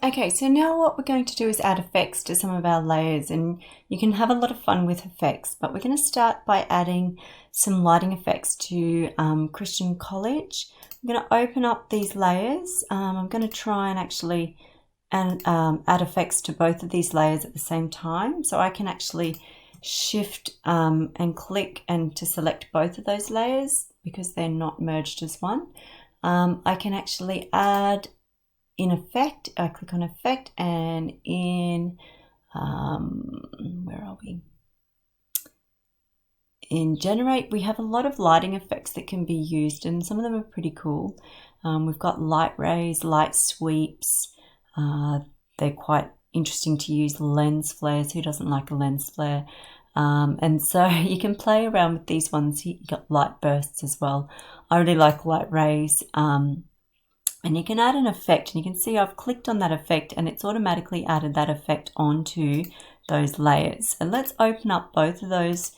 Okay, so now what we're going to do is add effects to some of our layers, and you can have a lot of fun with effects, but we're going to start by adding some lighting effects to Christian College. I'm going to open up these layers. I'm going to try and actually add effects to both of these layers at the same time, so I can actually shift and click and to select both of those layers because they're not merged as one. I can actually add in effect, I click on effect, and in where are we? In generate, we have a lot of lighting effects that can be used, and some of them are pretty cool. We've got light rays, light sweeps. They're quite interesting to use. Lens flares. Who doesn't like a lens flare? And so you can play around with these ones. You've got light bursts as well. I really like light rays. And you can add an effect, and you can see I've clicked on that effect and it's automatically added that effect onto those layers. And let's open up both of those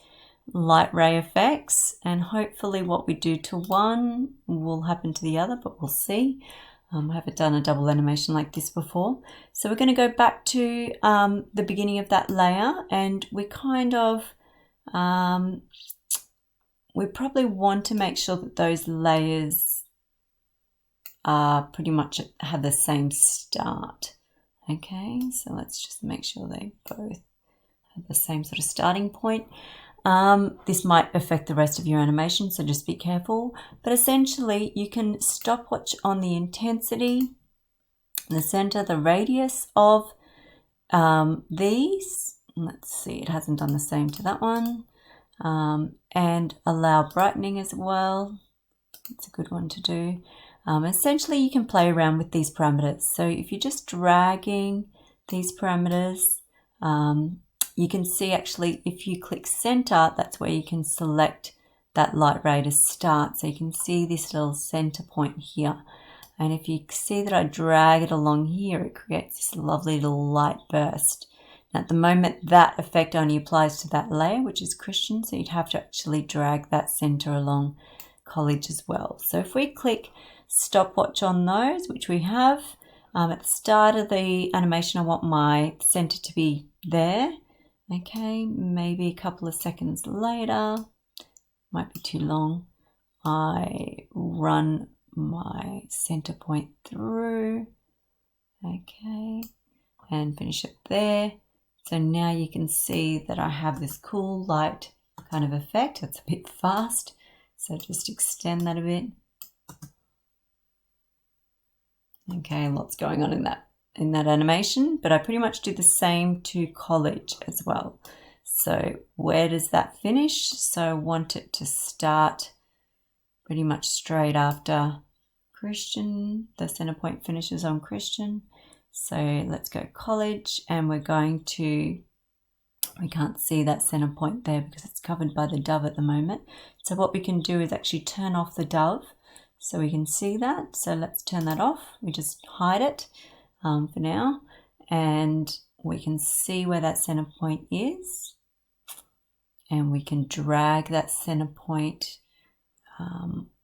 light ray effects, and hopefully what we do to one will happen to the other, but we'll see. I haven't done a double animation like this before. So we're going to go back to the beginning of that layer, and we kind of, we probably want to make sure that those layers pretty much have the same start. Okay, so let's just make sure they both have the same sort of starting point. This might affect the rest of your animation, so just be careful. But essentially, you can stopwatch on the intensity, the center, the radius of these. Let's see, it hasn't done the same to that one. And allow brightening as well. It's a good one to do. Essentially, you can play around with these parameters. So if you're just dragging these parameters, you can see actually if you click center, that's where you can select that light ray to start. So you can see this little center point here. And if you see that I drag it along here, it creates this lovely little light burst. Now at the moment, that effect only applies to that layer, which is Christian. So you'd have to actually drag that center along College as well. So if we click stopwatch on those, which we have, at the start of the animation, I want my center to be there. Okay, maybe a couple of seconds later, might be too long, I run my center point through, okay, and finish it there. So now you can see that I have this cool light kind of effect. It's a bit fast, so just extend that a bit. Okay, lots going on in that animation, but I pretty much do the same to College as well. So where does that finish? So I want it to start pretty much straight after Christian. The center point finishes on Christian. So let's go College, and we're going to, we can't see that center point there because it's covered by the dove at the moment. So what we can do is actually turn off the dove so we can see that. So let's turn that off. We just hide it for now, and we can see where that center point is, and we can drag that center point.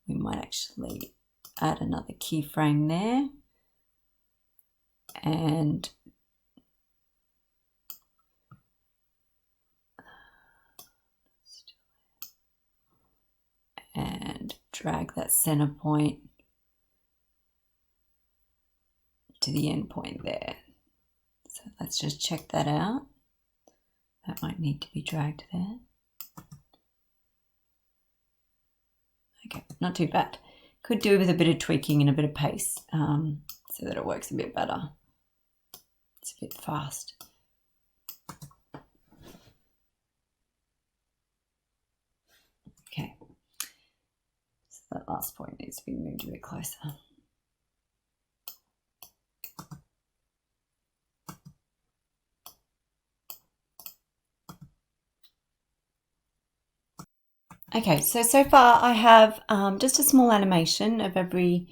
We might actually add another keyframe there, and drag that center point to the end point there. So let's just check that out. That might need to be dragged there. Okay, not too bad. Could do with a bit of tweaking and a bit of pace so that it works a bit better. It's a bit fast. Okay, so that last point needs to be moved a bit closer. Okay, so far I have just a small animation of every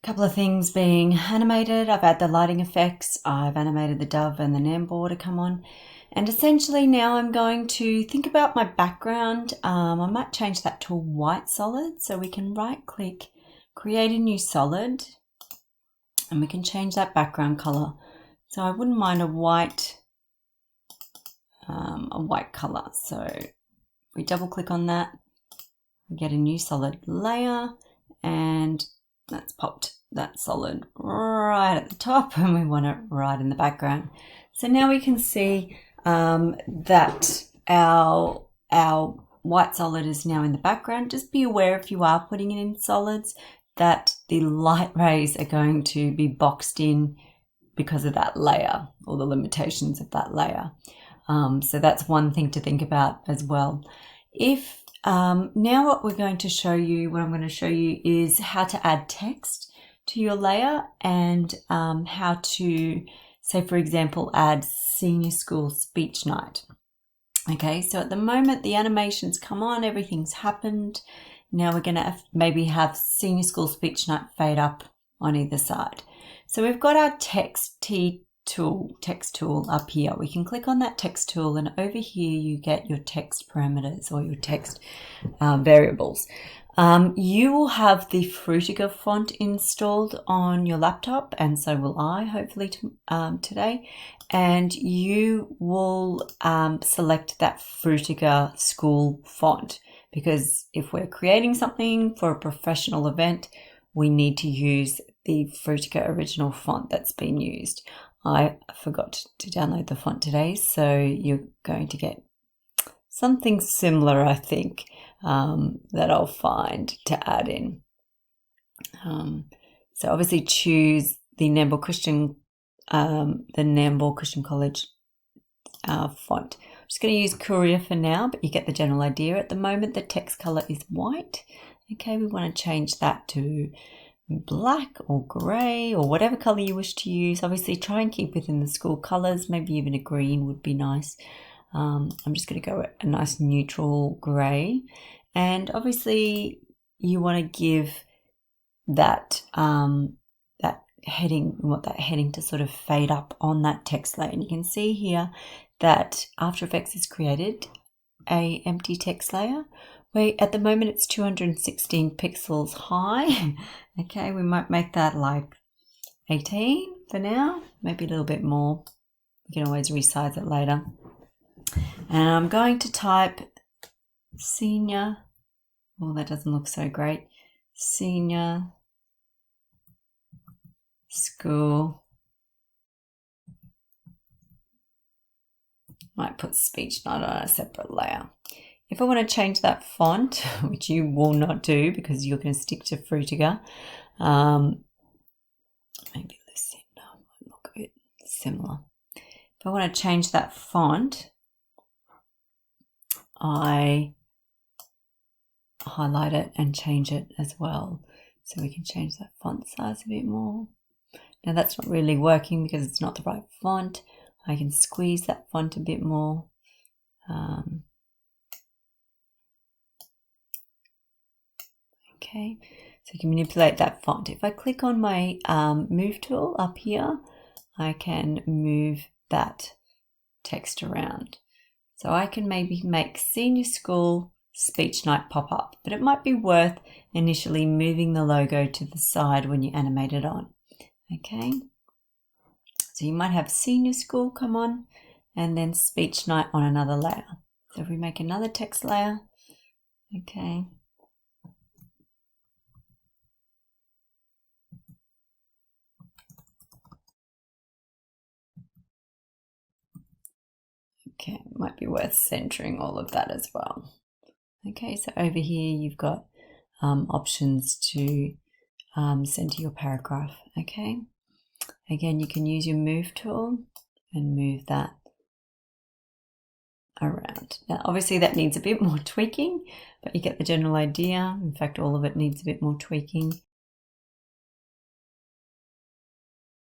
couple of things being animated. I've added the lighting effects, I've animated the dove and the NAM border come on. And essentially now I'm going to think about my background. I might change that to a white solid, so we can right click, create a new solid. And we can change that background color. So I wouldn't mind a white color. So we double click on that, we get a new solid layer, and that's popped that solid right at the top, and we want it right in the background. So now we can see that our white solid is now in the background. Just be aware if you are putting it in solids that the light rays are going to be boxed in because of that layer, or the limitations of that layer. So that's one thing to think about as well. If now what I'm going to show you is how to add text to your layer, and how to, say for example, add senior school speech night. Okay, so at the moment the animations come on, everything's happened. Now we're going to maybe have senior school speech night fade up on either side. So we've got our text tool up here. We can click on that text tool, and over here you get your text parameters, or your text variables. You will have the Frutiger font installed on your laptop, and so will I, hopefully today. And you will select that Frutiger school font, because if we're creating something for a professional event, we need to use the Frutiger original font that's been used. I forgot to download the font today, so you're going to get something similar, I think, that I'll find to add in. So obviously choose the Nambour Christian College font. I'm just going to use Courier for now, but you get the general idea. At the moment, the text color is white. Okay, we want to change that to black or grey, or whatever color you wish to use. Obviously try and keep within the school colors, maybe even a green would be nice. I'm just going to go with a nice neutral grey, and obviously you want to give that heading, you want that heading to sort of fade up on that text layer. And you can see here that After Effects has created a empty text layer. At the moment it's 216 pixels high. Okay, we might make that like 18 for now, maybe a little bit more. You can always resize it later. And I'm going to type senior. Oh, that doesn't look so great. Senior school. Might put speech night on a separate layer. If I want to change that font, which you will not do because you're going to stick to Frutiger, maybe Lucinda might look a bit similar. If I want to change that font, I highlight it and change it as well. So we can change that font size a bit more. Now that's not really working because it's not the right font. I can squeeze that font a bit more. Okay, so you can manipulate that font. If I click on my move tool up here, I can move that text around. So I can maybe make senior school speech night pop up, but it might be worth initially moving the logo to the side when you animate it on. Okay, so you might have senior school come on and then speech night on another layer. So if we make another text layer, okay. Okay, it might be worth centering all of that as well. Okay, so over here you've got options to center your paragraph. Okay, again, you can use your move tool and move that around. Now, obviously that needs a bit more tweaking, but you get the general idea. In fact, all of it needs a bit more tweaking.